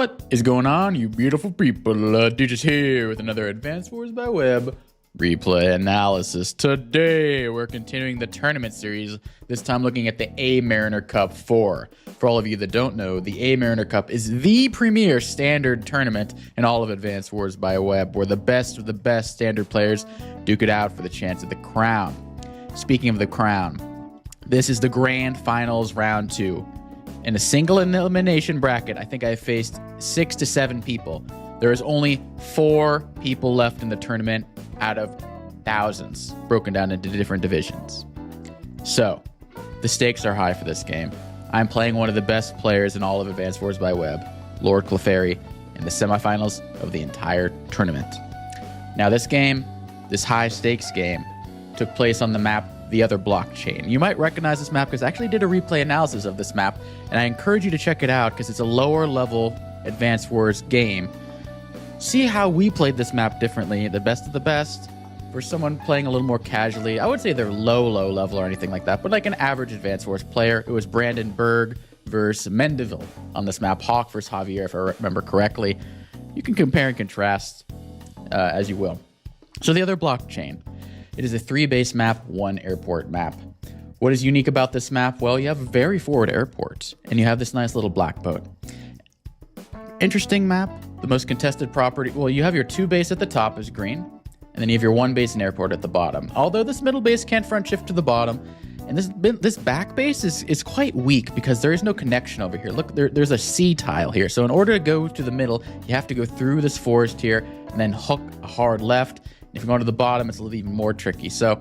What is going on, you beautiful people? DJ's here with another Advanced Wars by Web replay analysis. Today, we're continuing the tournament series, this time looking at the A Mariner Cup 4. For all of you that don't know, the A Mariner Cup is the premier standard tournament in all of Advanced Wars by Web, where the best of the best standard players duke it out for the chance of the crown. Speaking of the crown, this is the Grand Finals Round 2. In a single elimination bracket, I think I faced 6 to 7 people. There is only 4 people left in the tournament out of thousands, broken down into different divisions. So, the stakes are high for this game. I'm playing one of the best players in all of Advanced Wars by Web, Lord Clefairy, in the semifinals of the entire tournament. Now, this game, this high-stakes game, took place on the map The Other Blockchain. You might recognize this map because I actually did a replay analysis of this map, and I encourage you to check it out because it's a lower level Advanced Wars game. See how we played this map differently, the best of the best, for someone playing a little more casually. I would say they're low level or anything like that, but like an average Advanced Wars player. It was Brandon Berg versus Mendeville on this map, Hawk versus Javier, if I remember correctly. You can compare and contrast as you will. So The Other Blockchain. It is a 3-base map, 1 airport map. What is unique about this map? Well, you have a very forward airport, and you have this nice little black boat. Interesting map. The most contested property. Well, you have your 2 base at the top is green, and then you have your 1 base and airport at the bottom. Although this middle base can't front shift to the bottom, and this back base is quite weak because there is no connection over here. Look, there's a C tile here. So in order to go to the middle, you have to go through this forest here and then hook a hard left. If you go to the bottom, it's a little even more tricky. So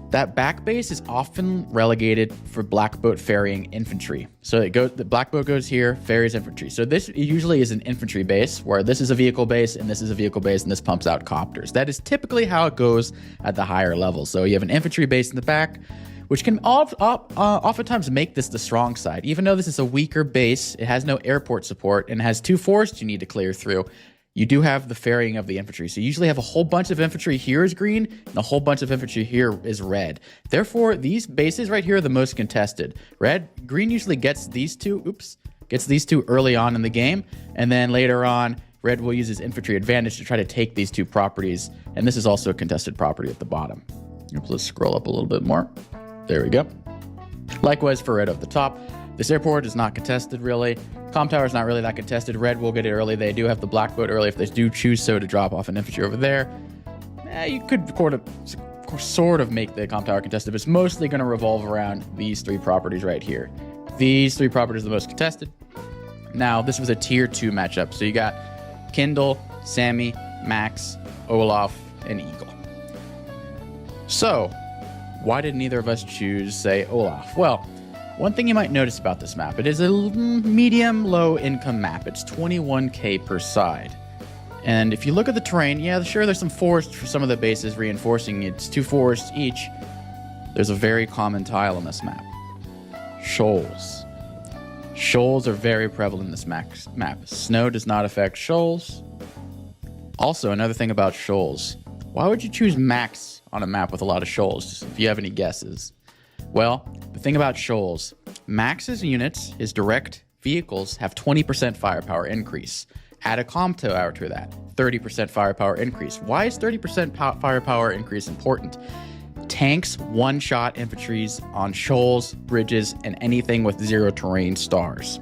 that back base is often relegated for black boat ferrying infantry. So the black boat goes here, ferries infantry. So this usually is an infantry base, where this is a vehicle base, and this is a vehicle base, and this pumps out copters. That is typically how it goes at the higher level. So you have an infantry base in the back, which can oftentimes make this the strong side. Even though this is a weaker base, it has no airport support, and has 2 forests you need to clear through. You do have the ferrying of the infantry. So you usually have a whole bunch of infantry here is green, and a whole bunch of infantry here is red. Therefore, these bases right here are the most contested. Green usually gets these two early on in the game, and then later on, red will use his infantry advantage to try to take these 2 properties, and this is also a contested property at the bottom. Let's scroll up a little bit more. There we go. Likewise for red at the top. This airport is not contested, really. Comm tower is not really that contested. Red will get it early. They do have the black boat early if they do choose so to drop off an infantry over there. You could sort of make the comm tower contested, but it's mostly going to revolve around these 3 properties right here. These 3 properties are the most contested. Now, this was a tier 2 matchup. So you got Kindle, Sammy, Max, Olaf, and Eagle. So, why did neither of us choose, say, Olaf? Well, one thing you might notice about this map, it is a medium-low income map. It's 21k per side. And if you look at the terrain, yeah, sure, there's some forest for some of the bases reinforcing it's 2 forests each. There's a very common tile on this map. Shoals. Shoals are very prevalent in this map. Snow does not affect shoals. Also, another thing about shoals. Why would you choose Max on a map with a lot of shoals, if you have any guesses? Well, the thing about shoals, Max's units, his direct vehicles, have 20% firepower increase. Add a comm tower to that, 30% firepower increase. Why is 30% firepower increase important? Tanks one-shot infantries on shoals, bridges, and anything with 0 terrain stars.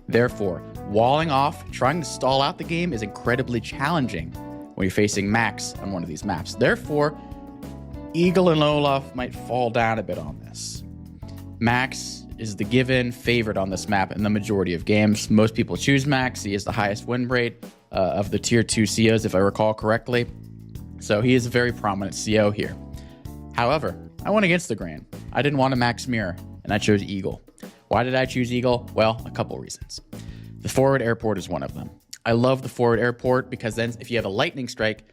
Therefore, walling off, trying to stall out the game is incredibly challenging when you're facing Max on one of these maps. Therefore, Eagle and Olaf might fall down a bit on this. Max is the given favorite on this map in the majority of games. Most people choose Max. He has the highest win rate of the tier 2 COs, if I recall correctly. So he is a very prominent CO here. However, I went against the grain. I didn't want a Max mirror, and I chose Eagle. Why did I choose Eagle? Well, a couple reasons. The forward airport is one of them. I love the forward airport because then if you have a lightning strike,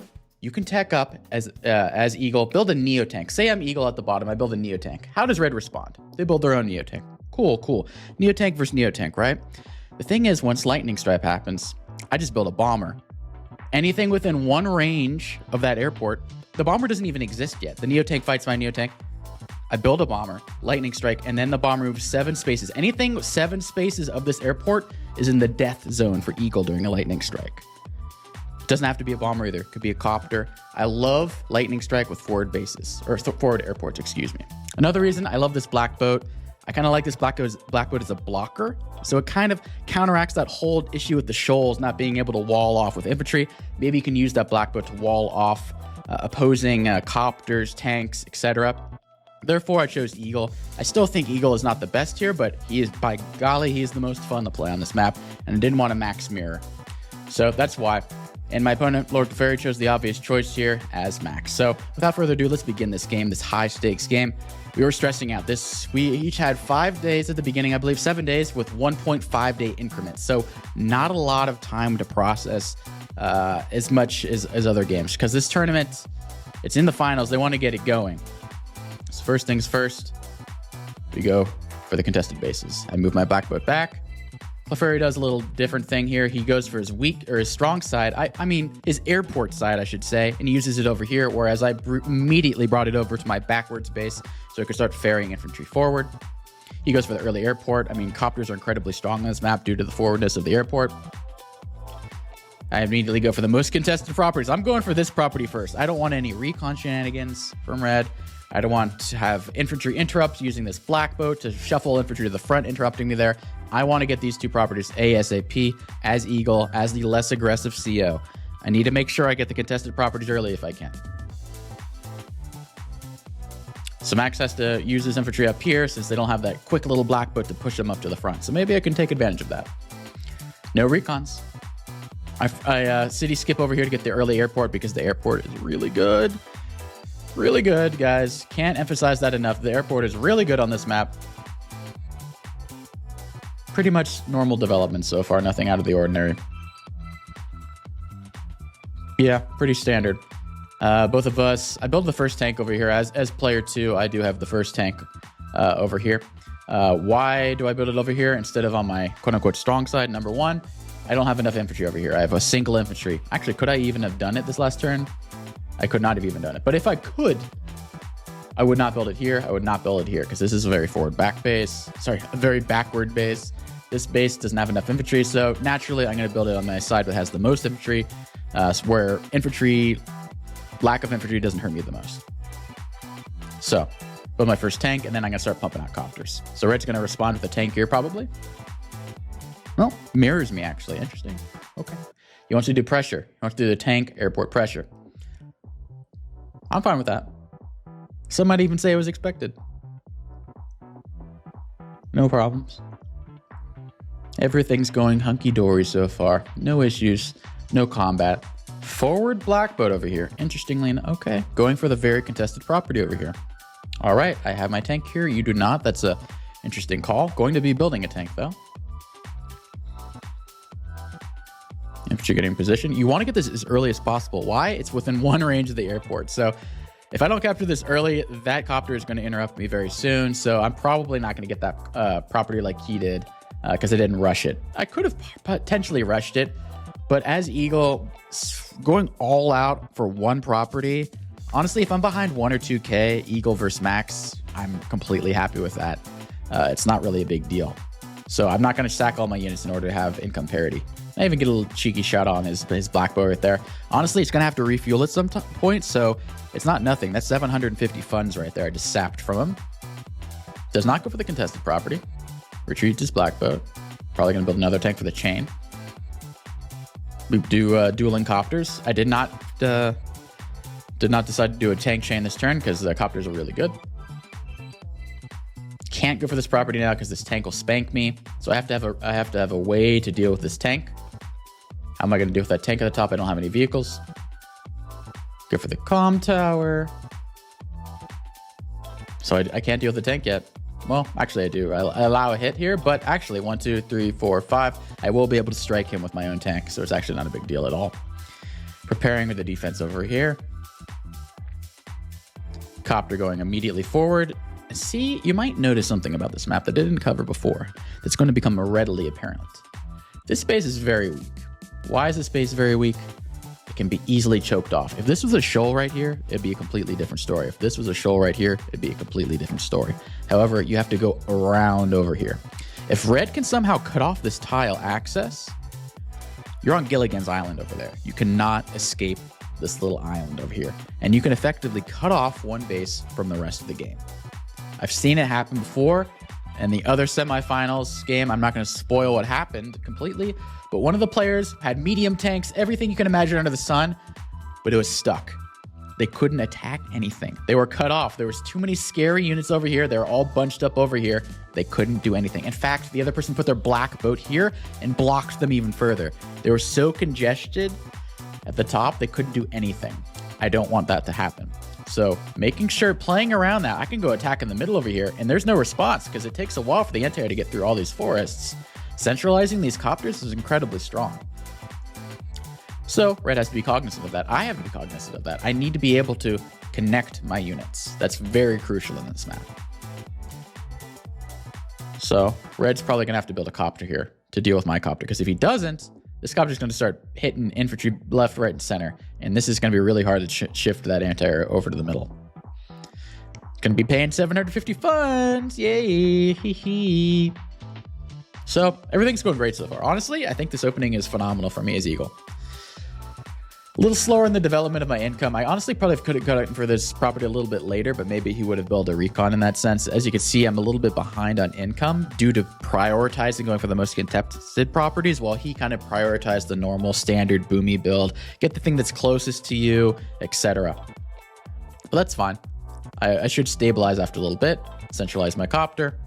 you can tech up as Eagle, build a Neo tank. Say I'm Eagle at the bottom, I build a Neo tank. How does Red respond? They build their own Neo tank. Cool. Neo tank versus Neo tank, right? The thing is, once lightning strike happens, I just build a bomber. Anything within 1 range of that airport, the bomber doesn't even exist yet. The Neo tank fights my Neo tank. I build a bomber, lightning strike, and then the bomber moves 7 spaces. Anything 7 spaces of this airport is in the death zone for Eagle during a lightning strike. Doesn't have to be a bomber either. Could be a copter. I love lightning strike with forward bases, or forward airports, excuse me. Another reason I love this black boat, I kind of like this black boat as a blocker. So it kind of counteracts that whole issue with the shoals not being able to wall off with infantry. Maybe you can use that black boat to wall off opposing copters, tanks, etc. Therefore, I chose Eagle. I still think Eagle is not the best here, but he is, by golly, he is the most fun to play on this map, and I didn't want to max mirror. So that's why. And my opponent, Lord Clefairy, chose the obvious choice here as max. So without further ado, let's begin this game, this high stakes game. We were stressing out this. We each had 5 days at the beginning, I believe 7 days with 1.5 day increments. So not a lot of time to process as much as other games, because this tournament, it's in the finals. They want to get it going. So first things first, we go for the contested bases. I move my black boat back. Clefairy does a little different thing here. He goes for his weak or his strong side. I mean, his airport side, I should say, and he uses it over here, whereas I immediately brought it over to my backwards base so I could start ferrying infantry forward. He goes for the early airport. I mean, copters are incredibly strong on this map due to the forwardness of the airport. I immediately go for the most contested properties. I'm going for this property first. I don't want any recon shenanigans from red. I don't want to have infantry interrupt using this black boat to shuffle infantry to the front, interrupting me there. I want to get these 2 properties ASAP as Eagle, as the less aggressive CO. I need to make sure I get the contested properties early if I can. So Max has to use his infantry up here since they don't have that quick little black boat to push them up to the front. So maybe I can take advantage of that. No recons. I city skip over here to get the early airport because the airport is really good. Really good, guys. Can't emphasize that enough. The airport is really good on this map. Pretty much normal development so far. Nothing out of the ordinary. Yeah, pretty standard. Both of us. I built the first tank over here. As player 2, I do have the first tank over here. Why do I build it over here instead of on my quote-unquote strong side? Number 1, I don't have enough infantry over here. I have a single infantry. Actually, could I even have done it this last turn? I could not have even done it. But if I could, I would not build it here. I would not build it here because this is a very forward back base. Sorry, a very backward base. This base doesn't have enough infantry, so naturally I'm going to build it on my side that has the most infantry, where lack of infantry doesn't hurt me the most. So, build my first tank, and then I'm going to start pumping out copters. So red's going to respond with a tank here, probably. Well, mirrors me, actually. Interesting. Okay. He wants to do pressure. He wants to do the tank airport pressure. I'm fine with that. Some might even say it was expected. No problems. Everything's going hunky-dory so far. No issues, no combat. Forward black boat over here. Interestingly, okay. Going for the very contested property over here. All right, I have my tank here. You do not. That's a interesting call. Going to be building a tank, though. Infantry getting in position. You want to get this as early as possible. Why? It's within 1 range of the airport. So if I don't capture this early, that copter is going to interrupt me very soon. So I'm probably not going to get that property like he did. Because I didn't rush it. I could have potentially rushed it, but as Eagle, going all out for 1 property, honestly, if I'm behind 1 or 2K, Eagle versus Max, I'm completely happy with that. It's not really a big deal. So I'm not going to stack all my units in order to have income parity. I even get a little cheeky shot on his black bow right there. Honestly, it's going to have to refuel at some point, so it's not nothing. That's 750 funds right there I just sapped from him. Does not go for the contested property. Retreats his black boat. Probably going to build another tank for the chain. We do dueling copters. I did not decide to do a tank chain this turn because the copters are really good. Can't go for this property now because this tank will spank me. So I have to have a way to deal with this tank. How am I going to deal with that tank at the top? I don't have any vehicles. Go for the comm tower. So I can't deal with the tank yet. Well, actually I do. I allow a hit here, but actually 1, 2, 3, 4, 5. I will be able to strike him with my own tank, so it's actually not a big deal at all. Preparing for the defense over here. Copter going immediately forward. See, you might notice something about this map that I didn't cover before that's going to become readily apparent. This base is very weak. Why is this base very weak? can be easily choked off. If this was a shoal right here, it'd be a completely different story. If this was a shoal right here, it'd be a completely different story. However, you have to go around over here. If red can somehow cut off this tile access, you're on Gilligan's Island over there. You cannot escape this little island over here. And you can effectively cut off one base from the rest of the game. I've seen it happen before. In the other semifinals game, I'm not going to spoil what happened completely, but one of the players had medium tanks, everything you can imagine under the sun, but it was stuck. They couldn't attack anything. They were cut off. There was too many scary units over here. They were all bunched up over here. They couldn't do anything. In fact, the other person put their black boat here and blocked them even further. They were so congested at the top, they couldn't do anything. I don't want that to happen. So making sure, playing around that, I can go attack in the middle over here, and there's no response because it takes a while for the anti-air to get through all these forests. Centralizing these copters is incredibly strong. So red has to be cognizant of that. I have to be cognizant of that. I need to be able to connect my units. That's very crucial in this map. So red's probably going to have to build a copter here to deal with my copter, because if he doesn't, this copter is going to start hitting infantry left, right, and center. And this is going to be really hard to shift that anti-air over to the middle. Going to be paying 750 funds. Yay. Hee hee. So everything's going great so far. Honestly, I think this opening is phenomenal for me as Eagle. A little slower in the development of my income. I honestly probably could have cut for this property a little bit later, but maybe he would have built a recon in that sense. As you can see, I'm a little bit behind on income due to prioritizing going for the most contested properties, while he kind of prioritized the normal standard boomy build, get the thing that's closest to you, etc. But that's fine. I should stabilize after a little bit, centralize my copter,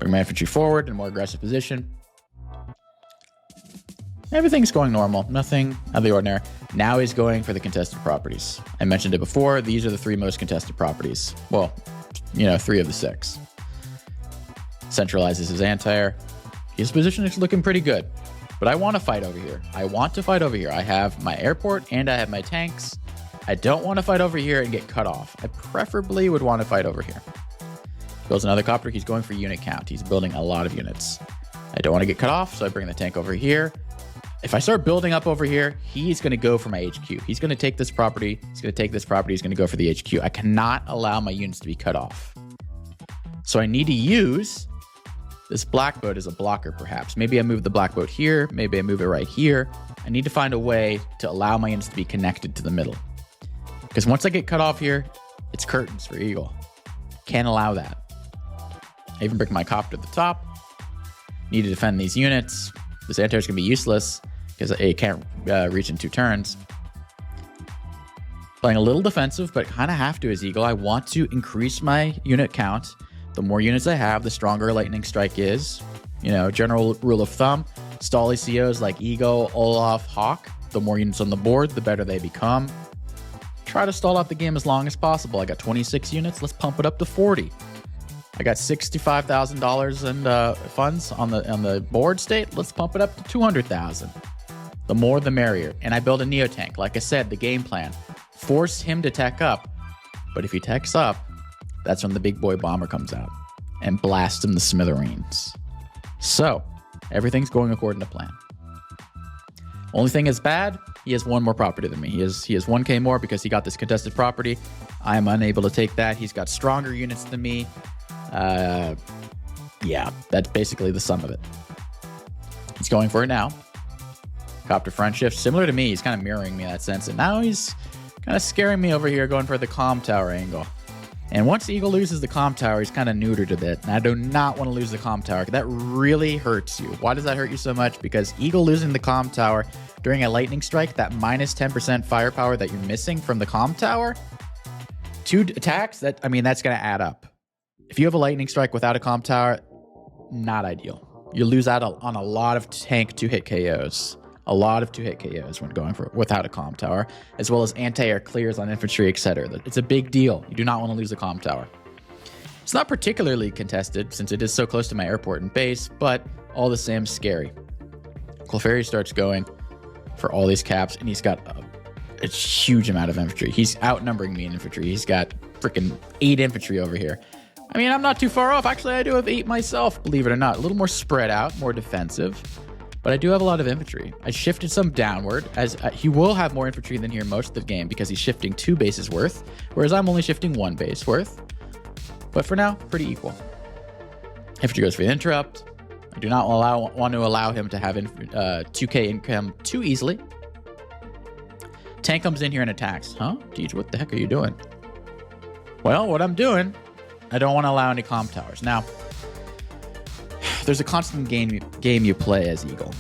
bring my infantry forward in a more aggressive position. Everything's going normal, nothing out of the ordinary. Now he's going for the contested properties. I mentioned it before, these are the 3 most contested properties. Well, 3 of the 6. Centralizes his anti-air. His position is looking pretty good, but I want to fight over here. I have my airport and I have my tanks. I don't want to fight over here and get cut off. I preferably would want to fight over here. Builds another copter, he's going for unit count. He's building a lot of units. I don't want to get cut off, so I bring the tank over here. If I start building up over here, he's going to go for my HQ. He's going to take this property. He's going to take this property. He's going to go for the HQ. I cannot allow my units to be cut off. So I need to use this black boat as a blocker, perhaps. Maybe I move the black boat here. Maybe I move it right here. I need to find a way to allow my units to be connected to the middle. Because once I get cut off here, it's curtains for Eagle. Can't allow that. I even bring my copter to the top. Need to defend these units. This anti-air is going to be useless because it can't reach in 2 turns. Playing a little defensive, but kind of have to as Eagle. I want to increase my unit count. The more units I have, the stronger a lightning strike is. General rule of thumb, stall ECOs like Eagle, Olaf, Hawk. The more units on the board, the better they become. Try to stall out the game as long as possible. I got 26 units. Let's pump it up to 40. I got $65,000 in funds on the board state. Let's pump it up to 200,000. The more, the merrier. And I build a Neo tank. Like I said, the game plan: force him to tech up. But if he techs up, that's when the big boy bomber comes out and blasts him to smithereens. So everything's going according to plan. Only thing is bad, he has 1 more property than me. He has 1K more because he got this contested property. I am unable to take that. He's got stronger units than me. Yeah, that's basically the sum of it. He's going for it now. Copter front shift, similar to me. He's kind of mirroring me in that sense. And now he's kind of scaring me over here, going for the comm tower angle. And once Eagle loses the comm tower, he's kind of neutered a bit. And I do not want to lose the comm tower. That really hurts you. Why does that hurt you so much? Because Eagle losing the comm tower during a lightning strike, that minus 10% firepower that you're missing from the comm tower, 2 attacks, that's going to add up. If you have a lightning strike without a comm tower, not ideal. You lose out on a lot of tank 2-hit KOs. A lot of 2-hit KOs when going for without a comm tower, as well as anti-air clears on infantry, etc. It's a big deal. You do not want to lose the comm tower. It's not particularly contested since it is so close to my airport and base, but all the same scary. Clefairy starts going for all these caps, and he's got a huge amount of infantry. He's outnumbering me in infantry. He's got freaking 8 infantry over here. I'm not too far off. Actually, I do have 8 myself, believe it or not. A little more spread out, more defensive. but I do have a lot of infantry. I shifted some downward, as he will have more infantry than here most of the game because he's shifting 2 bases worth, whereas I'm only shifting 1 base worth. But for now, pretty equal. Infantry goes for the interrupt. I do not want to allow him to have 2k income too easily. Tank comes in here and attacks. Huh? Deej, what the heck are you doing? Well, what I'm doing, I don't want to allow any comm towers. Now, there's a constant game you play as Eagle.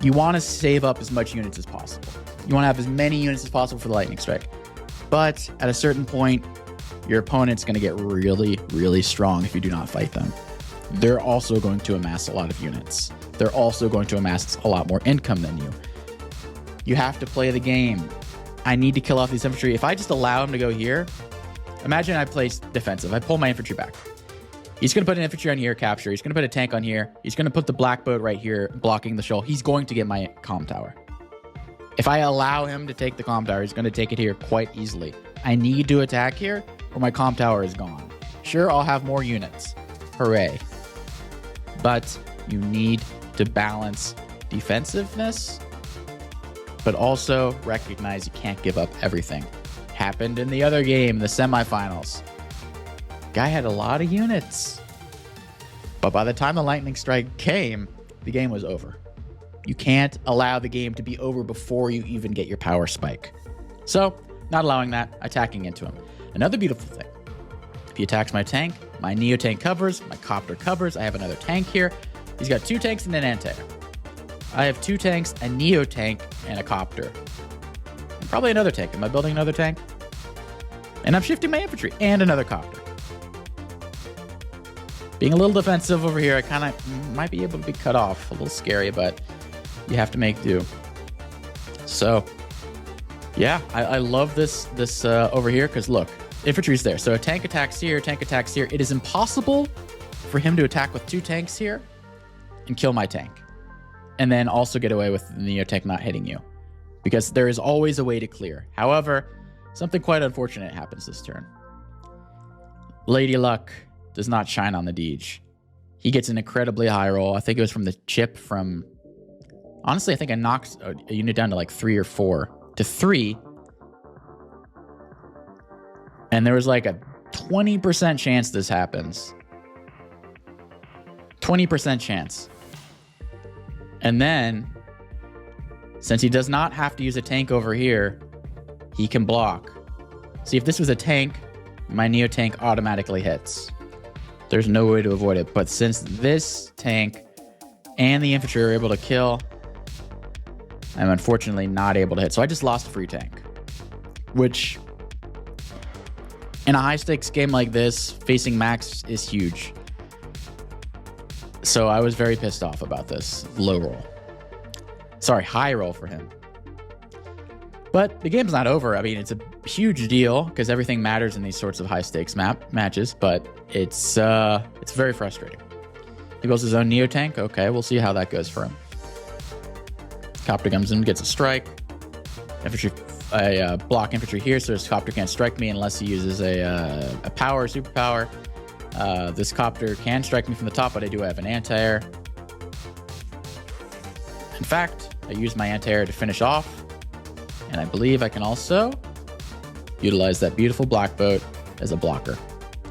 You want to save up as much units as possible. You want to have as many units as possible for the lightning strike. But at a certain point, your opponent's going to get really, really strong if you do not fight them. They're also going to amass a lot of units. They're also going to amass a lot more income than you. You have to play the game. I need to kill off these infantry. If I just allow him to go here, imagine I place defensive. I pull my infantry back. He's going to put an infantry on here, capture. He's going to put a tank on here. He's going to put the black boat right here, blocking the shoal. He's going to get my comm tower. If I allow him to take the comm tower, he's going to take it here quite easily. I need to attack here or my comm tower is gone. Sure, I'll have more units. Hooray. But you need to balance defensiveness, but also recognize you can't give up everything. Happened in the other game, the semifinals. Guy had a lot of units. But by the time the lightning strike came, the game was over. You can't allow the game to be over before you even get your power spike. So, not allowing that, attacking into him. Another beautiful thing. If he attacks my tank, my Neo tank covers, my copter covers. I have another tank here. He's got 2 tanks and an anti-air. I have 2 tanks, a Neo tank, and a copter. And probably another tank. Am I building another tank? And I'm shifting my infantry and another copter. Being a little defensive over here, I kind of might be able to be cut off. A little scary, but you have to make do. So, yeah, I love this over here because look, infantry's there. So a tank attacks here, tank attacks here. It is impossible for him to attack with 2 tanks here and kill my tank. And then also get away with the Neo tank not hitting you. Because there is always a way to clear. However, something quite unfortunate happens this turn. Lady Luck does not shine on the Deej. He gets an incredibly high roll. I think it was from the chip from... Honestly, I think I knocked a unit down to like 3 or 4 to 3. And there was like a 20% chance this happens. 20% chance. And then, since he does not have to use a tank over here, he can block. See, if this was a tank, my Neo tank automatically hits. There's no way to avoid it. But since this tank and the infantry are able to kill, I'm unfortunately not able to hit. So I just lost a free tank. Which, in a high-stakes game like this, facing Max is huge. So I was very pissed off about this low roll. Sorry, high roll for him. But the game's not over. I mean, it's a huge deal because everything matters in these sorts of high-stakes matches, but it's very frustrating. He builds his own Neo tank. Okay, we'll see how that goes for him. Copter comes in, gets a strike. Infantry, block infantry here, so his copter can't strike me unless he uses a power, superpower. This copter can strike me from the top, but I do have an anti-air. In fact, I use my anti-air to finish off. And I believe I can also utilize that beautiful black boat as a blocker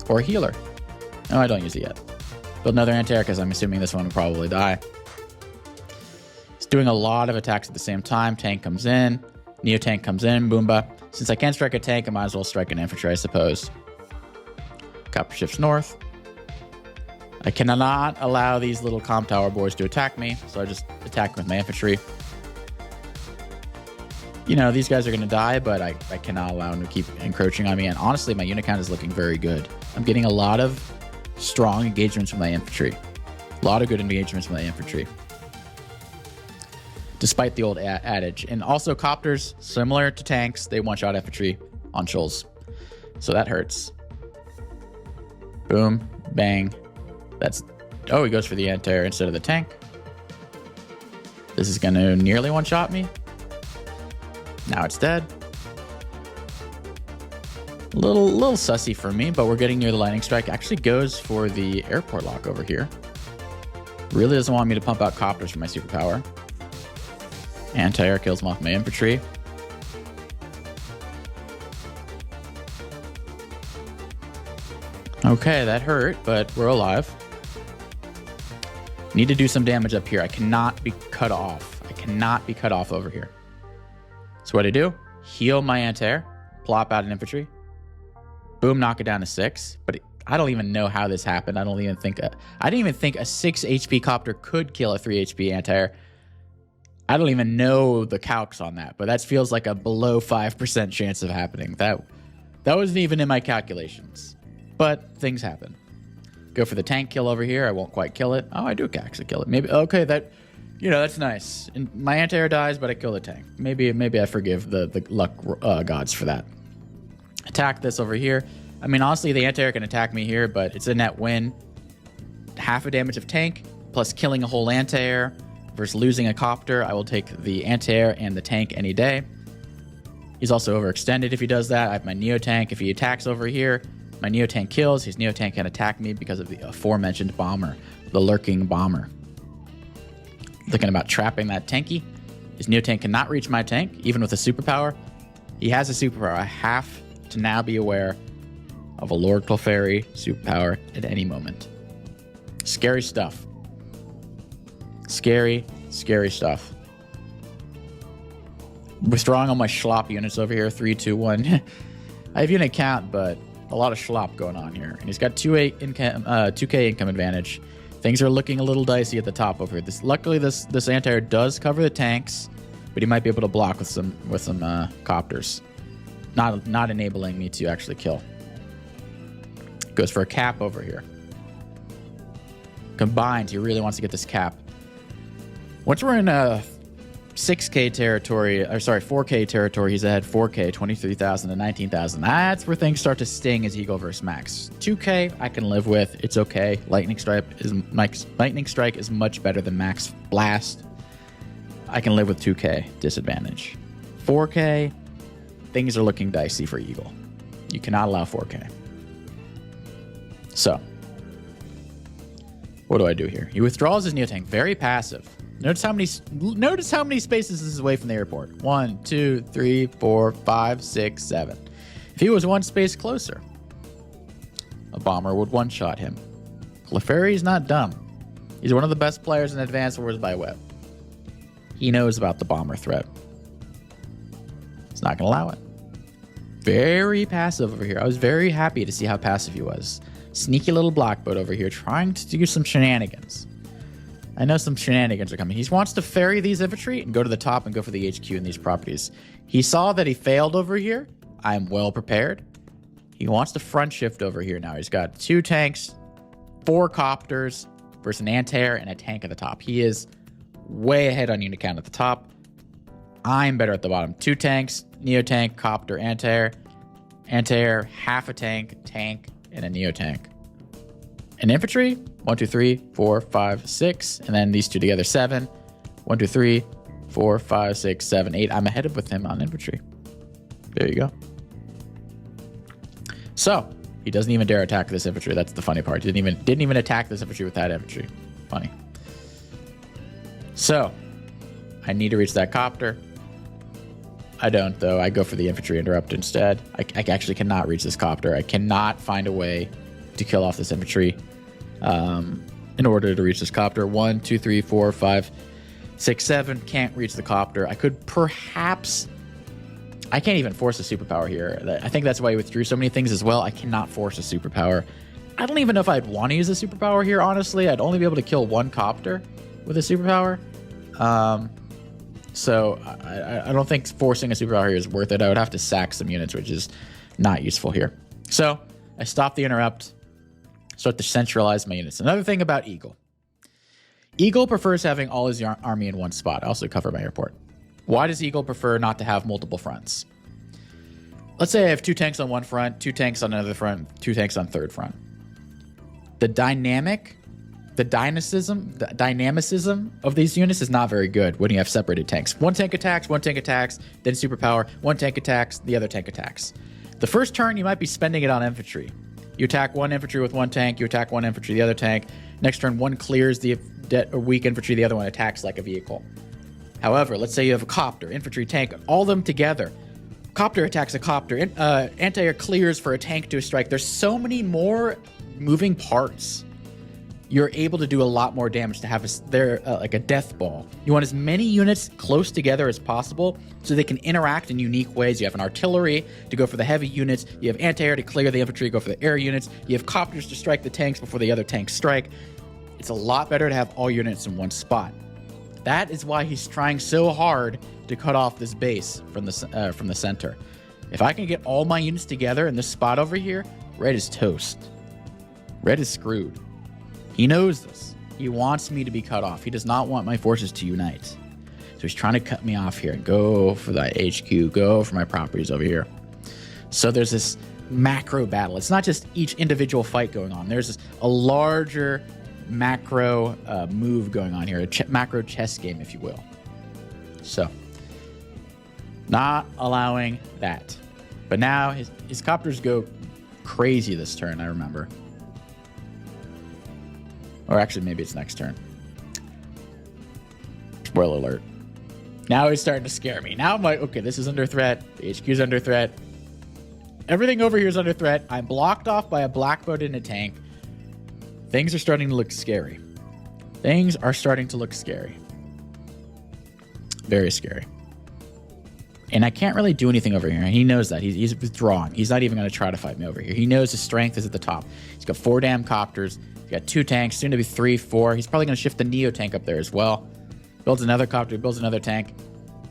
or a healer. No, I don't use it yet. Build another anti-air because I'm assuming this one will probably die. He's doing a lot of attacks at the same time. Tank comes in. Neo tank comes in. Boomba. Since I can't strike a tank, I might as well strike an infantry, I suppose. Copter shifts north. I cannot allow these little comm tower boys to attack me, so I just attack with my infantry. You know, these guys are going to die, but I cannot allow them to keep encroaching on me. And honestly, my unit count is looking very good. I'm getting a lot of strong engagements from my infantry. A lot of good engagements from my infantry. Despite the old adage. And also copters, similar to tanks, they one-shot infantry on shoals. So that hurts. Boom. Bang. That's... Oh, he goes for the anti-air instead of the tank. This is going to nearly one-shot me. Now it's dead. A little sussy for me, but we're getting near the lightning strike. Actually goes for the airport lock over here. Really doesn't want me to pump out copters for my superpower. Anti-air kills him off my infantry. Okay, that hurt, but we're alive. Need to do some damage up here. I cannot be cut off. I cannot be cut off over here. So what do? Heal my anti-air. Plop out an infantry. Boom, knock it down to 6. But I don't even know how this happened. I didn't even think a 6 HP copter could kill a 3 HP anti-air. I don't even know the calcs on that, but that feels like a below 5% chance of happening. That wasn't even in my calculations. But things happen. Go for the tank kill over here. I won't quite kill it. Oh, I do actually kill it. Maybe, okay, that's nice. And my anti-air dies, but I kill the tank. Maybe I forgive the luck gods for that. Attack this over here. I mean, honestly, the anti-air can attack me here, but it's a net win. Half a damage of tank, plus killing a whole anti-air versus losing a copter. I will take the anti-air and the tank any day. He's also overextended if he does that. I have my Neo-Tank. If he attacks over here, my Neo-Tank kills. His Neo-Tank can attack me because of the aforementioned bomber, the lurking bomber. Thinking about trapping that tanky. His Neo-Tank cannot reach my tank, even with a superpower. He has a superpower. I have to now be aware of a Lord Clefairy superpower at any moment. Scary stuff. Scary, scary stuff. Withdrawing all my schlop units over here. 3, 2, 1. I have unit count, but a lot of schlop going on here. And he's got 2K income advantage. Things are looking a little dicey at the top over here. Luckily, this anti-air does cover the tanks, but he might be able to block with some copters. Not enabling me to actually kill. Goes for a cap over here. Combined, he really wants to get this cap. Once we're in 6K territory, or sorry, 4K territory, he's ahead 4K, 23,000 to 19,000. That's where things start to sting as Eagle versus Max. 2K, I can live with. It's okay. Lightning Strike is much better than Max Blast. I can live with 2K disadvantage. 4K, things are looking dicey for Eagle. You cannot allow 4K. So, what do I do here? He withdraws his Neo-Tank. Very passive. Notice how many spaces this is away from the airport. 1, 2, 3, 4, 5, 6, 7. If he was one space closer, a bomber would one-shot him. Clefairy's not dumb. He's one of the best players in Advanced Wars by Web. He knows about the bomber threat. He's not going to allow it. Very passive over here. I was very happy to see how passive he was. Sneaky little blockboat over here trying to do some shenanigans. I know some shenanigans are coming. He wants to ferry these infantry and go to the top and go for the HQ in these properties. He saw that he failed over here. I'm well prepared. He wants to front shift over here now. He's got 2 tanks, 4 copters versus an anti-air and a tank at the top. He is way ahead on unit count at the top. I'm better at the bottom. 2 tanks, Neo-Tank, copter, anti-air. Anti-air, half a tank, and a Neo-Tank. An infantry, 1, 2, 3, 4, 5, 6, and then these two together, 7. 1, 2, 3, 4, 5, 6, 7, 8. I'm ahead with him on infantry. There you go. So he doesn't even dare attack this infantry. That's the funny part. He didn't even attack this infantry with that infantry. Funny. So I need to reach that copter. I don't, though. I go for the infantry interrupt instead. I actually cannot reach this copter. I cannot find a way to kill off this infantry in order to reach this copter. 1, 2, 3, 4, 5, 6, 7. Can't reach the copter. I could perhaps... I can't even force a superpower here. I think that's why he withdrew so many things as well. I cannot force a superpower. I don't even know if I'd want to use a superpower here, honestly. I'd only be able to kill 1 copter with a superpower. So I don't think forcing a superpower here is worth it. I would have to sack some units, which is not useful here. So I stop the interrupt, start to centralize my units. Another thing about Eagle. Eagle prefers having all his army in one spot. I also cover my airport. Why does Eagle prefer not to have multiple fronts? Let's say I have 2 tanks on one front, 2 tanks on another front, 2 tanks on third front. The dynamicism of these units is not very good when you have separated tanks. 1 tank attacks, 1 tank attacks, then superpower, 1 tank attacks, the other tank attacks. The first turn, you might be spending it on infantry. You attack 1 infantry with 1 tank, you attack 1 infantry, the other tank. Next turn, 1 clears the a weak infantry, the other one attacks like a vehicle. However, let's say you have a copter, infantry, tank, all of them together. Copter attacks a copter, anti-air clears for a tank to a strike. There's so many more moving parts. You're able to do a lot more damage to have like a death ball. You want as many units close together as possible so they can interact in unique ways. You have an artillery to go for the heavy units. You have anti-air to clear the infantry, go for the air units. You have copters to strike the tanks before the other tanks strike. It's a lot better to have all units in one spot. That is why he's trying so hard to cut off this base from the center. If I can get all my units together in this spot over here, red is toast. Red is screwed. He knows this. He wants me to be cut off. He does not want my forces to unite. So he's trying to cut me off here. Go for that HQ. Go for my properties over here. So there's this macro battle. It's not just each individual fight going on. There's a larger macro move going on here. A macro chess game, if you will. So, not allowing that. But now his copters go crazy this turn, I remember. Or actually, maybe it's next turn. Spoiler alert. Now he's starting to scare me. Now I'm like, okay, this is under threat. The HQ is under threat. Everything over here is under threat. I'm blocked off by a black boat and a tank. Things are starting to look scary. Things are starting to look scary. Very scary. And I can't really do anything over here. He knows that. He's withdrawn. He's not even going to try to fight me over here. He knows his strength is at the top. He's got 4 damn copters. He's got 2 tanks, soon to be 3, 4. He's probably going to shift the Neo tank up there as well. Builds another copter, builds another tank.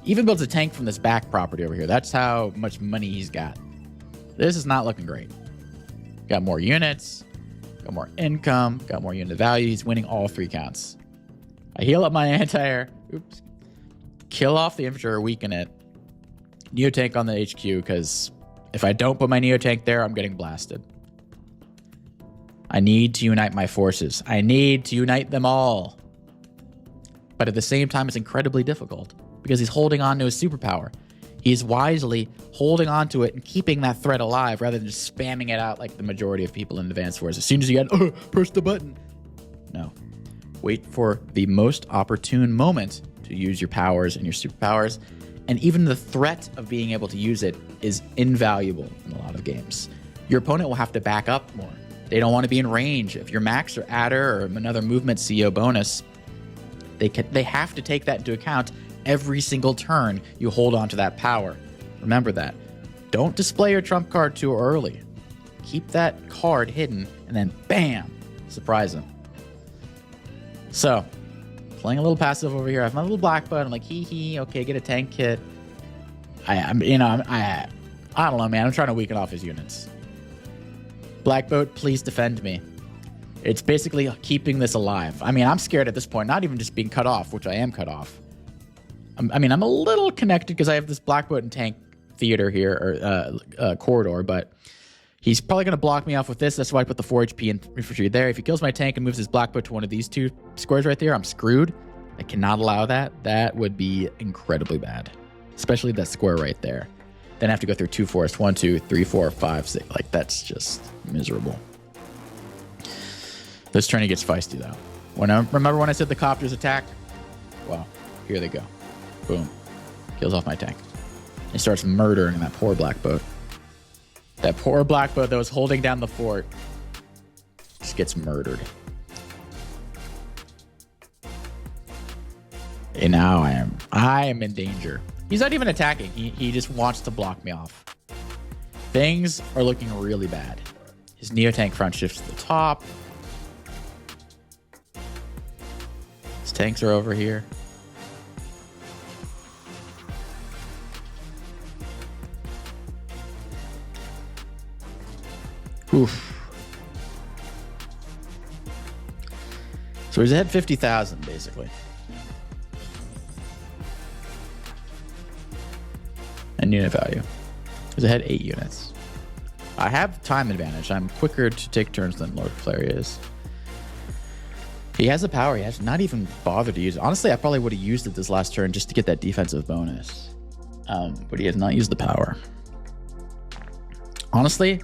Even builds a tank from this back property over here. That's how much money he's got. This is not looking great. Got more units, got more income, got more unit value. He's winning all 3 counts. I heal up my anti-air. Oops. Kill off the infantry or weaken it. Neo tank on the HQ, because if I don't put my Neo tank there, I'm getting blasted. I need to unite my forces. I need to unite them all. But at the same time, it's incredibly difficult because he's holding on to his superpower. He's wisely holding on to it and keeping that threat alive rather than just spamming it out like the majority of people in Advanced Wars. As soon as you get, press the button. No. Wait for the most opportune moment to use your powers and your superpowers. And even the threat of being able to use it is invaluable in a lot of games. Your opponent will have to back up more. They don't want to be in range. If you're max or adder or another movement CO bonus, they have to take that into account every single turn you hold on to that power. Remember that. Don't display your trump card too early. Keep that card hidden and then bam, surprise them. So, playing a little passive over here. I have my little black button. I'm like, hee, okay, get a tank kit. I don't know, man. I'm trying to weaken off his units. Black boat, please defend me. It's basically keeping this alive. I mean, I'm scared at this point, not even just being cut off, which I am cut off. I'm a little connected because I have this black boat and tank theater here, or corridor, but he's probably going to block me off with this. That's why I put the 4 HP infantry there. If he kills my tank and moves his black boat to one of these 2 squares right there, I'm screwed. I cannot allow that. That would be incredibly bad, especially that square right there. Then I have to go through 2 forests. 1, 2, 3, 4, 5, 6. Like, that's just miserable. This turn he gets feisty, though. Remember when I said the copters attack? Well, here they go. Boom. Kills off my tank. He starts murdering that poor black boat. That poor black boat that was holding down the fort just gets murdered. And now I am in danger. He's not even attacking. He just wants to block me off. Things are looking really bad. His Neo tank front shifts to the top. His tanks are over here. Oof. So he's ahead 50,000 basically. And unit value. He's ahead 8 units. I have time advantage. I'm quicker to take turns than Lord Flaria is. He has the power. He has not even bothered to use it. Honestly, I probably would have used it this last turn just to get that defensive bonus. But he has not used the power. Honestly,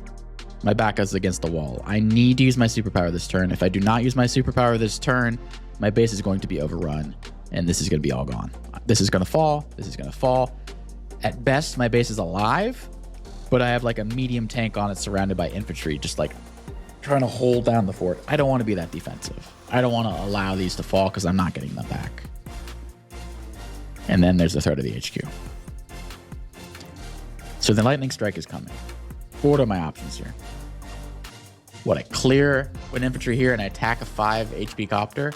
my back is against the wall. I need to use my superpower this turn. If I do not use my superpower this turn, my base is going to be overrun, and this is going to be all gone. This is going to fall. This is going to fall. At best, my base is alive, but I have like a medium tank on it surrounded by infantry, just like trying to hold down the fort. I don't want to be that defensive. I don't want to allow these to fall because I'm not getting them back. And then there's the threat of the HQ. So the lightning strike is coming. What are my options here? What, I clear with infantry here and I attack a 5 HP copter?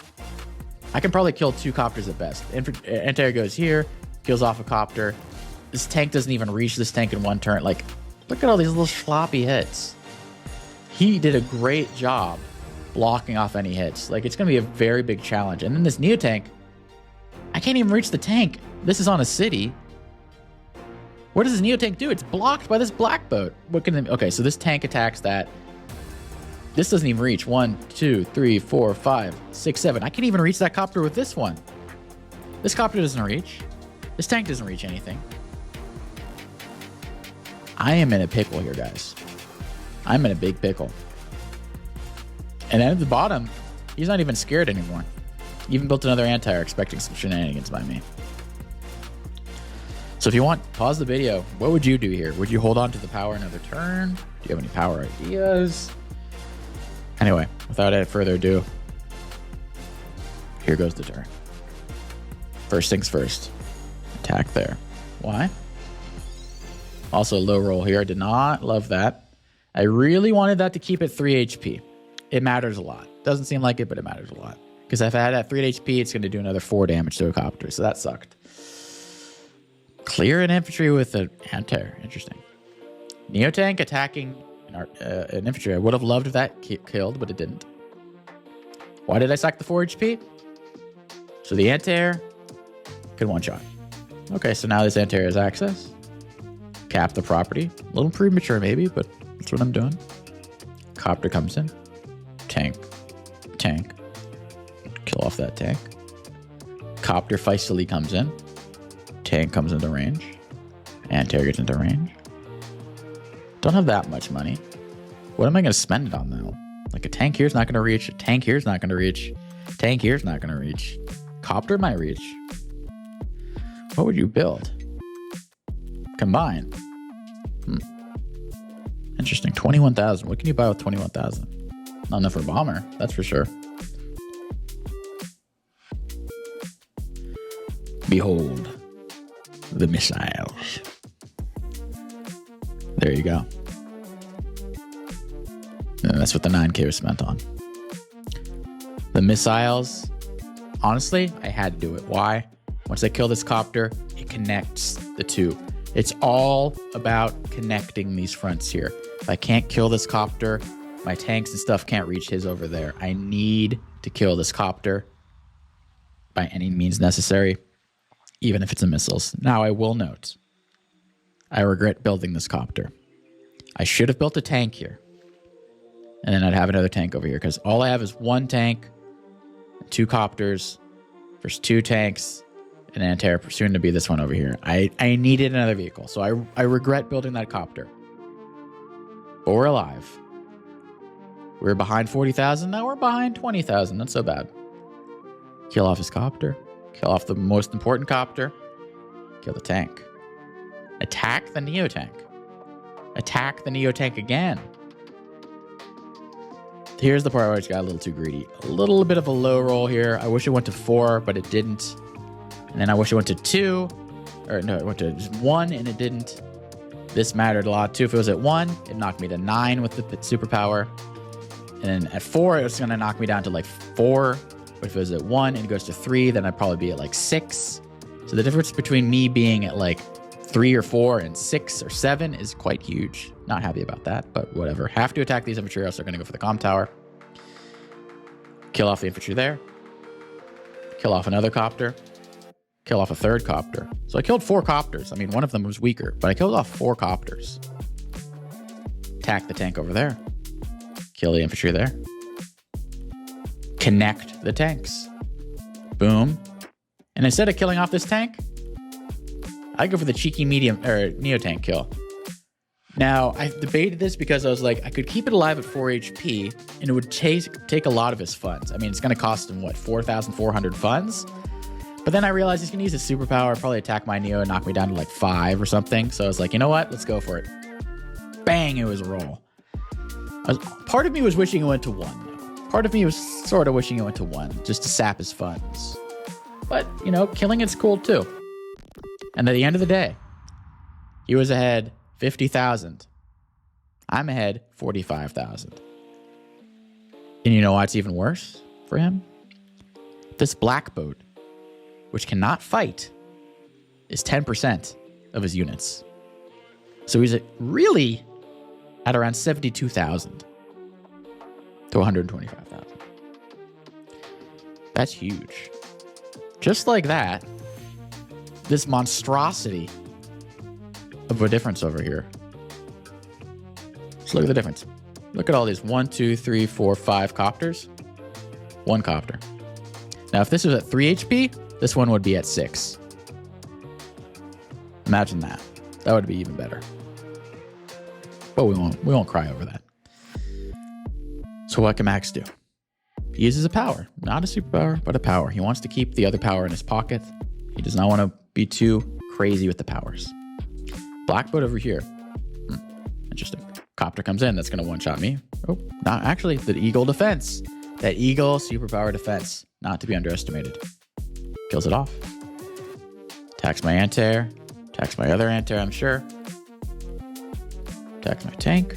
I can probably kill 2 copters at best. Anti-air goes here, kills off a copter. This tank doesn't even reach this tank in 1 turn. Like, look at all these little sloppy hits. He did a great job blocking off any hits. Like, it's going to be a very big challenge. And then this Neo tank, I can't even reach the tank. This is on a city. What does this Neo tank do? It's blocked by this black boat. What can they, okay, so this tank attacks that. This doesn't even reach. 1, 2, 3, 4, 5, 6, 7. I can't even reach that copter with this one. This copter doesn't reach. This tank doesn't reach anything. I am in a pickle here, guys. I'm in a big pickle. And then at the bottom, he's not even scared anymore. Even built another anti-air expecting some shenanigans by me. So if you want, pause the video. What would you do here? Would you hold on to the power another turn? Do you have any power ideas? Anyway, without any further ado, here goes the turn. First things first. Attack there. Why? Also low roll here. I did not love that. I really wanted that to keep it 3 HP. It matters a lot. Doesn't seem like it, but it matters a lot. Because if I had that 3 HP, it's going to do another 4 damage to a copter. So that sucked. Clear an infantry with an anti-air. Interesting. Neo tank attacking an infantry. I would have loved if that killed, but it didn't. Why did I sack the 4 HP? So the anti-air could one-shot. Okay, so now this anti-air has access. Cap the property. A little premature maybe, but that's what I'm doing. Copter comes in. Tank. Tank. Kill off that tank. Copter feistily comes in. Tank comes into range. Anti-air gets into range. Don't have that much money. What am I going to spend it on though? Like a tank here's not going to reach. A tank here's not going to reach. Tank here's not going to reach. Copter might reach. What would you build? Combine. Interesting. 21,000. What can you buy with 21,000? Not enough for a bomber. That's for sure. Behold the missiles. There you go. And that's what the 9K was spent on. The missiles, honestly, I had to do it. Why? Once I kill this copter, it connects the two. It's all about connecting these fronts here. If I can't kill this copter, my tanks and stuff can't reach his over there. I need to kill this copter by any means necessary, even if it's a missiles. Now, I will note, I regret building this copter. I should have built a tank here. And then I'd have another tank over here, because all I have is 1 tank, 2 copters, there's 2 tanks, and an anti-air soon to be this one over here. I needed another vehicle, so I regret building that copter. But we're alive. We were behind 40,000, now we're behind 20,000. Not so bad. Kill off his copter. Kill off the most important copter. Kill the tank. Attack the Neo tank. Attack the Neo tank again. Here's the part where I just got a little too greedy. A little bit of a low roll here. I wish it went to 4, but it didn't. And then I wish it went to 2. Or no, it went to just 1 and it didn't. This mattered a lot too. If it was at 1, it knocked me to 9 with the superpower. And then at 4, it was going to knock me down to like 4. But if it was at 1 and it goes to 3, then I'd probably be at like 6. So the difference between me being at like 3 or 4 and 6 or 7 is quite huge. Not happy about that, but whatever. Have to attack these infantry, or else they're going to go for the comm tower. Kill off the infantry there. Kill off another copter. Kill off a 3rd copter. So I killed 4 copters. I mean, one of them was weaker, but I killed off 4 copters. Attack the tank over there. Kill the infantry there. Connect the tanks. Boom. And instead of killing off this tank, I go for the cheeky medium or Neo tank kill. Now, I debated this because I was like, I could keep it alive at 4 HP, and it would take a lot of his funds. I mean, it's going to cost him, what, 4,400 funds? But then I realized he's going to use his superpower, probably attack my Neo and knock me down to like 5 or something. So I was like, you know what? Let's go for it. Bang, it was a roll. Part of me was wishing it went to 1. Part of me was sort of wishing it went to 1, just to sap his funds. But, you know, killing it's cool too. And at the end of the day, he was ahead 50,000. I'm ahead 45,000. And you know why it's even worse for him? This black boat, which cannot fight, is 10% of his units. So he's really at around 72,000 to 125,000. That's huge. Just like that, this monstrosity of a difference over here. Just look at the difference. Look at all these 1, 2, 3, 4, 5 copters. 1 copter. Now, if this was at 3 HP, this one would be at 6. Imagine that. That would be even better. But we won't cry over that. So what can Max do? He uses a power. Not a superpower, but a power. He wants to keep the other power in his pocket. He does not want to be too crazy with the powers. Black boat over here. Interesting. Copter comes in. That's going to one-shot me. Oh, not actually. The Eagle defense. That Eagle superpower defense. Not to be underestimated. Kills it off. Attacks my anti-air. Attacks my other anti-air, I'm sure. Attacks my tank.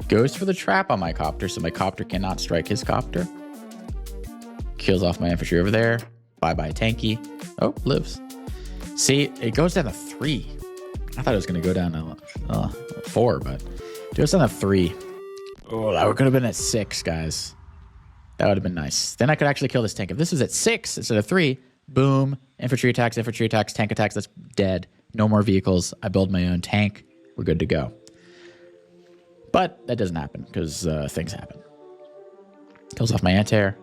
Goes for the trap on my copter, so my copter cannot strike his copter. Kills off my infantry over there. Bye-bye tanky. Oh, lives. See, it goes down to 3. I thought it was going to go down to 4, but it goes down to 3. Oh, that could have been at 6, guys. That would have been nice. Then I could actually kill this tank. If this was at 6 instead of 3, boom, infantry attacks, tank attacks, that's dead. No more vehicles. I build my own tank. We're good to go. But that doesn't happen because things happen. Kills off my anti-air.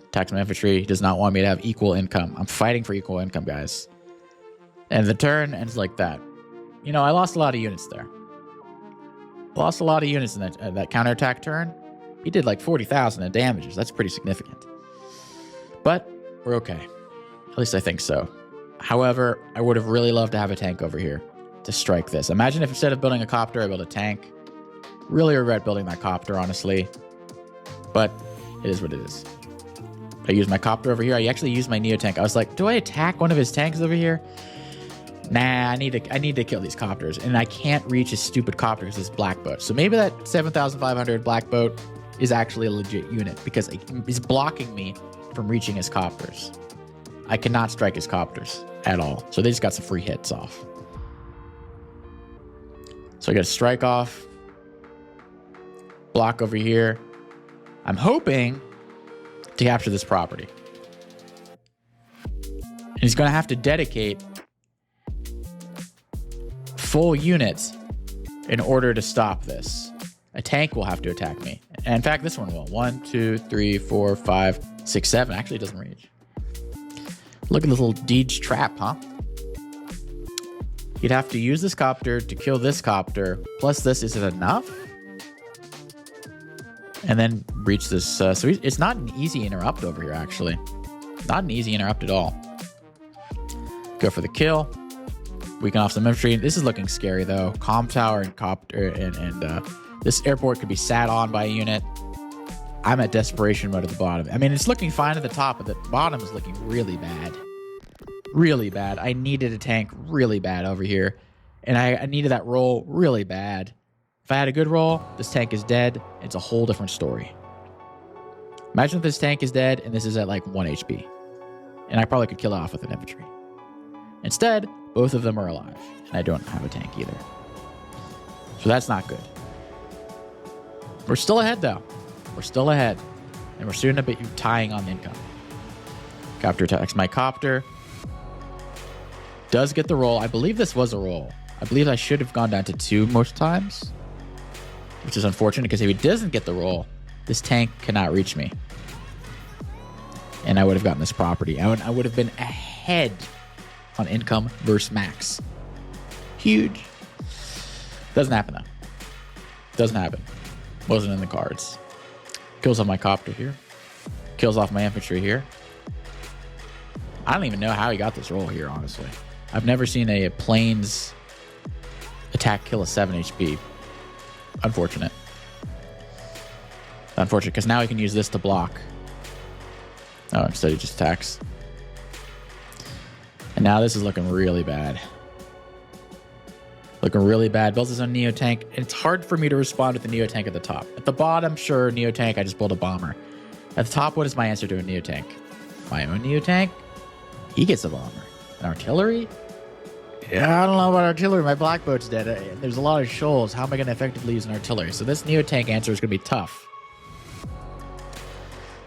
Attacks my infantry. He does not want me to have equal income. I'm fighting for equal income, guys. And the turn ends like that. You know, I lost a lot of units there. Lost a lot of units in that counterattack turn. He did like 40,000 in damages. That's pretty significant. But we're okay. At least I think so. However, I would have really loved to have a tank over here to strike this. Imagine if instead of building a copter, I built a tank. Really regret building that copter, honestly. But it is what it is. I use my copter over here. I actually used my Neo tank. I was like, do I attack one of his tanks over here? Nah, I need to kill these copters. And I can't reach his stupid copter because it's black boat. So maybe that 7,500 black boat is actually a legit unit because he's blocking me from reaching his copters. I cannot strike his copters at all. So they just got some free hits off. So I got to strike off. Block over here. I'm hoping to capture this property. And he's going to have to dedicate full units in order to stop this. A tank will have to attack me. And in fact, this one will. 1, 2, 3, 4, 5, 6, 7. Actually, it doesn't reach. Look at this little Deej trap, huh? You'd have to use this copter to kill this copter. Plus this, is it enough? And then reach this. So it's not an easy interrupt over here, actually. Not an easy interrupt at all. Go for the kill. Weaken off some infantry. This is looking scary, though. Comm tower and copter and this airport could be sat on by a unit. I'm at desperation mode at the bottom. I mean, it's looking fine at the top, but the bottom is looking really bad. Really bad. I needed a tank really bad over here. And I needed that roll really bad. If I had a good roll, this tank is dead. It's a whole different story. Imagine if this tank is dead and this is at like 1 HP. And I probably could kill it off with an infantry. Instead, both of them are alive. And I don't have a tank either. So that's not good. We're still ahead, though. We're still ahead. And we're soon to be tying on income. Copter attacks my copter. Does get the roll. I believe this was a roll. I believe I should have gone down to 2 most times. Which is unfortunate because if he doesn't get the roll, this tank cannot reach me. And I would have gotten this property. I would have been ahead on income versus max. Huge. Doesn't happen though. Doesn't happen. Wasn't in the cards. Kills off my copter here. Kills off my infantry here. I don't even know how he got this roll here, honestly. I've never seen a planes attack kill a 7 HP. Unfortunate. Unfortunate, because now he can use this to block. Oh, instead he just attacks. And now this is looking really bad. Looking really bad. Builds his own Neo tank. It's hard for me to respond with the Neo tank at the top. At the bottom, sure, Neo tank, I just build a bomber. At the top, what is my answer to a Neo tank? My own Neo tank? He gets a bomber. An artillery? Yeah, I don't know about artillery. My black boat's dead. There's a lot of shoals. How am I going to effectively use an artillery? So this Neo tank answer is going to be tough.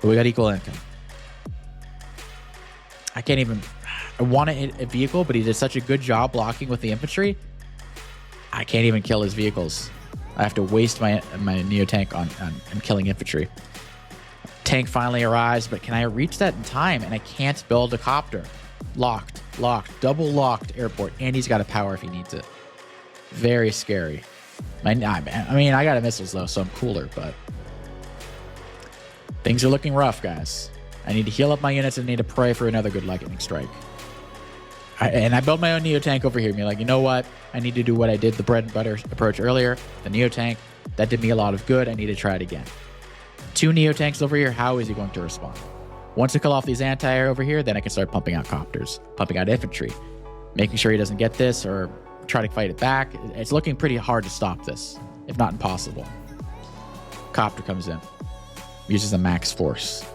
But we got equal income. I can't even... I want to hit a vehicle, but he did such a good job blocking with the infantry. I can't even kill his vehicles. I have to waste my Neo tank on killing infantry. Tank finally arrives, but can I reach that in time? And I can't build a copter. Locked, double locked airport, and he's got a power if he needs it. Very scary. I mean, I got a missiles though, so I'm cooler, but things are looking rough, guys. I need to heal up my units and need to pray for another good lightning strike. I built my own Neo tank over here. Be like, you know what? I need to do what I did the bread and butter approach earlier. The Neo tank, that did me a lot of good. I need to try it again. 2 Neo tanks over here. How is he going to respond? Once I kill off these anti-air over here, then I can start pumping out copters, pumping out infantry, making sure he doesn't get this or try to fight it back. It's looking pretty hard to stop this, if not impossible. Copter comes in, uses a max force.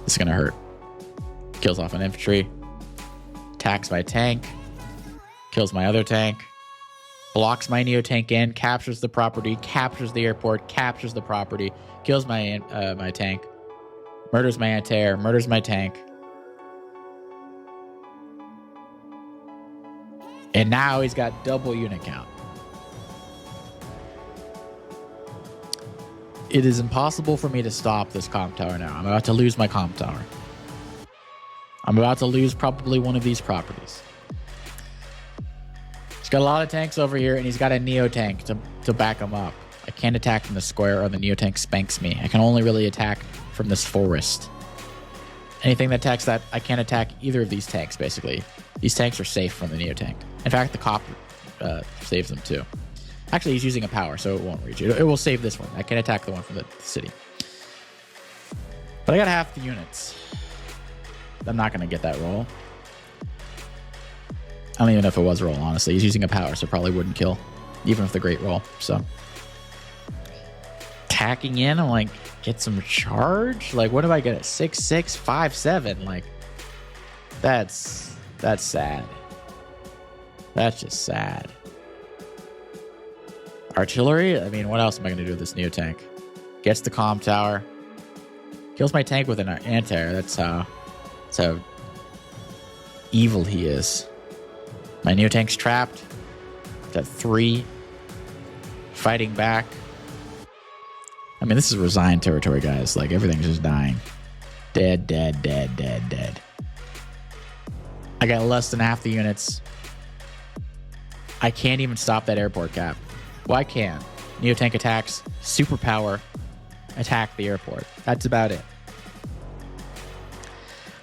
This is going to hurt. Kills off an infantry, attacks my tank, kills my other tank, blocks my Neo tank in, captures the property, captures the airport, captures the property, kills my my tank, murders my anti-air, murders my tank. And now he's got double unit count. It is impossible for me to stop this comm tower now. I'm about to lose my comm tower. I'm about to lose probably one of these properties. He's got a lot of tanks over here, and he's got a Neo tank to back him up. I can't attack from the square, or the Neo tank spanks me. I can only really attack from this forest. Anything that attacks that, I can't attack either of these tanks, basically. These tanks are safe from the Neo tank. In fact, the copter saves them too. Actually, he's using a power, so it won't reach it. It will save this one. I can attack the one from the city. But I got half the units. I'm not going to get that roll. I don't even know if it was a roll, honestly. He's using a power, so probably wouldn't kill, even with the great roll. So, attacking in, I'm like, get some charge? Like, what do I get at 6'6", 5'7"? Like, that's sad. That's just sad. Artillery? I mean, what else am I going to do with this Neo tank? Gets the comm tower. Kills my tank with an anti-air. That's how evil he is. My Neo tank's trapped. Got 3. Fighting back. I mean, this is resigned territory, guys. Like, everything's just dying. Dead. I got less than half the units. I can't even stop that airport cap. Well, I can. Neo tank attacks, superpower, attack the airport. That's about it.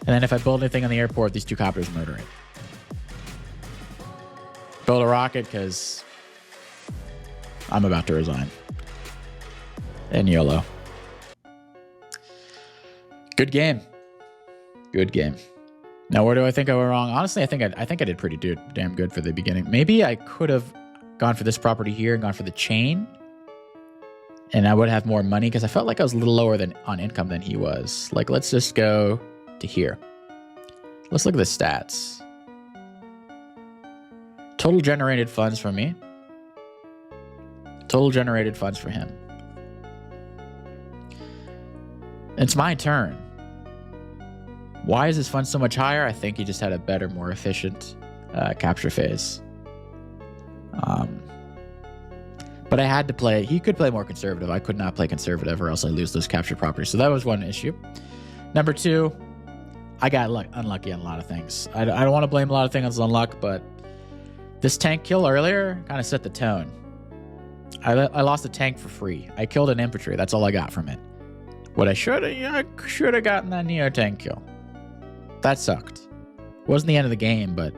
And then if I build anything on the airport, these 2 copters murder it. Build a rocket because I'm about to resign. And YOLO. Good game. Good game. Now, where do I think I went wrong? Honestly, I think I did pretty damn good for the beginning. Maybe I could have gone for this property here and gone for the chain. And I would have more money because I felt like I was a little lower on income than he was. Like, let's just go to here. Let's look at the stats. Total generated funds from me. Total generated funds for him. It's my turn. Why is his fund so much higher? I think he just had a better, more efficient capture phase. But I had to play. He could play more conservative. I could not play conservative or else I lose those capture properties. So that was one issue. Number 2, I got unlucky on a lot of things. I don't want to blame a lot of things on luck, but This tank kill earlier kind of set the tone. I lost a tank for free. I killed an infantry. That's all I got from it. What I should have gotten that Neo tank kill. That sucked. Wasn't the end of the game, but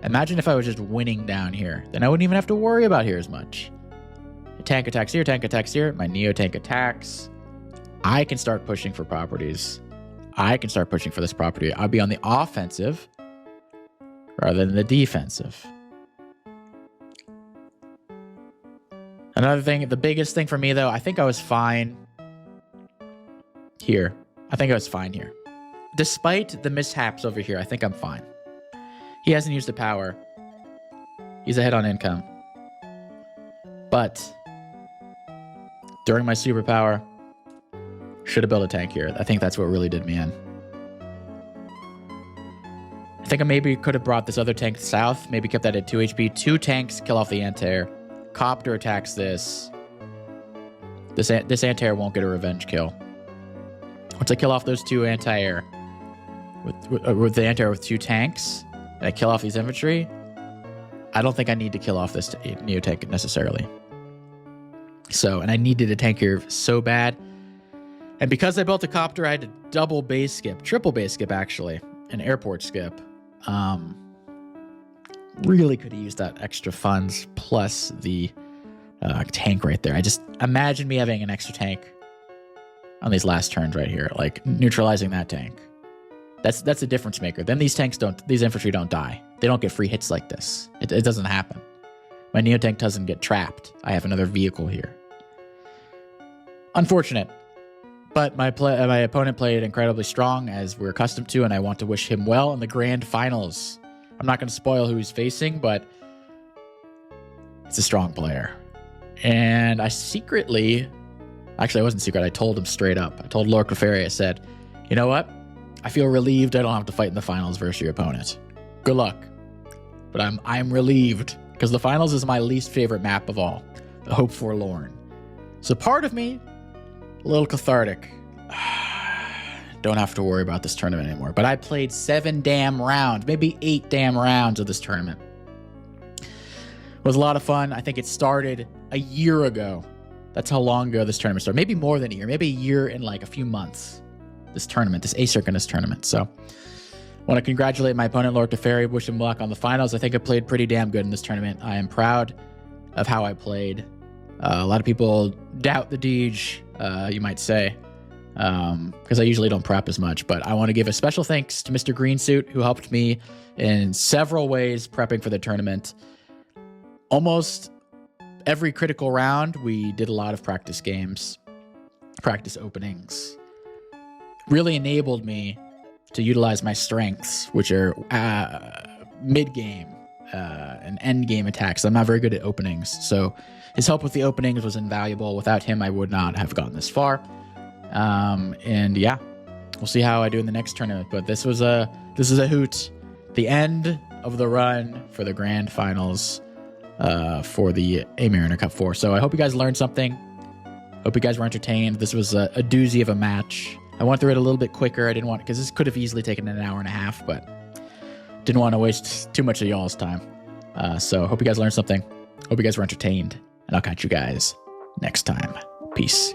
imagine if I was just winning down here. Then I wouldn't even have to worry about here as much. Tank attacks here, tank attacks here. My Neo tank attacks. I can start pushing for properties. I can start pushing for this property. I'll be on the offensive rather than the defensive. Another thing, the biggest thing for me, though, I think I was fine here. I think I was fine here. Despite the mishaps over here, I think I'm fine. He hasn't used the power. He's ahead on income. But during my superpower, should have built a tank here. I think that's what really did me in. I think I maybe could have brought this other tank south. Maybe kept that at 2 HP. 2 tanks, kill off the anti-air. Copter attacks this. This anti-air won't get a revenge kill. Once I kill off those 2 anti-air with the anti-air with 2 tanks, and I kill off these infantry, I don't think I need to kill off this Neo tank necessarily. So, and I needed a tank here so bad. And because I built a copter, I had to double base skip, triple base skip actually, an airport skip. Really could have used that extra funds plus the tank right there. I just imagine me having an extra tank on these last turns right here, like neutralizing that tank. That's a difference maker. Then these infantry don't die. They don't get free hits like this. It doesn't happen. My Neo tank doesn't get trapped. I have another vehicle here. Unfortunate. But my opponent played incredibly strong, as we're accustomed to, and I want to wish him well in the grand finals. I'm not going to spoil who he's facing, but it's a strong player. And I secretly... Actually, I wasn't secret. I told him straight up. I told Lord Clefairy, I said, you know what? I feel relieved I don't have to fight in the finals versus your opponent. Good luck. But I'm relieved, because the finals is my least favorite map of all. The Hope Forlorn. So part of me, a little cathartic. Don't have to worry about this tournament anymore. But I played 7 damn rounds, maybe 8 damn rounds of this tournament. It was a lot of fun. I think it started a year ago. That's how long ago this tournament started. Maybe more than a year. Maybe a year and like a few months. This tournament, this asynchronous tournament. So I want to congratulate my opponent, Lord Teferi. Wish him luck on the finals. I think I played pretty damn good in this tournament. I am proud of how I played. A lot of people doubt the Deej, you might say, because I usually don't prep as much. But I want to give a special thanks to Mr. Greensuit, who helped me in several ways prepping for the tournament. Almost every critical round, we did a lot of practice games, practice openings. Really enabled me to utilize my strengths, which are mid-game and end-game attacks. I'm not very good at openings, so his help with the openings was invaluable. Without him, I would not have gotten this far. And yeah, we'll see how I do in the next tournament. But this is a hoot. The end of the run for the grand finals for the A Mariner Cup 4. So I hope you guys learned something. Hope you guys were entertained. This was a doozy of a match. I went through it a little bit quicker. I didn't want, because this could have easily taken an hour and a half, but didn't want to waste too much of y'all's time. So hope you guys learned something. Hope you guys were entertained, and I'll catch you guys next time. Peace.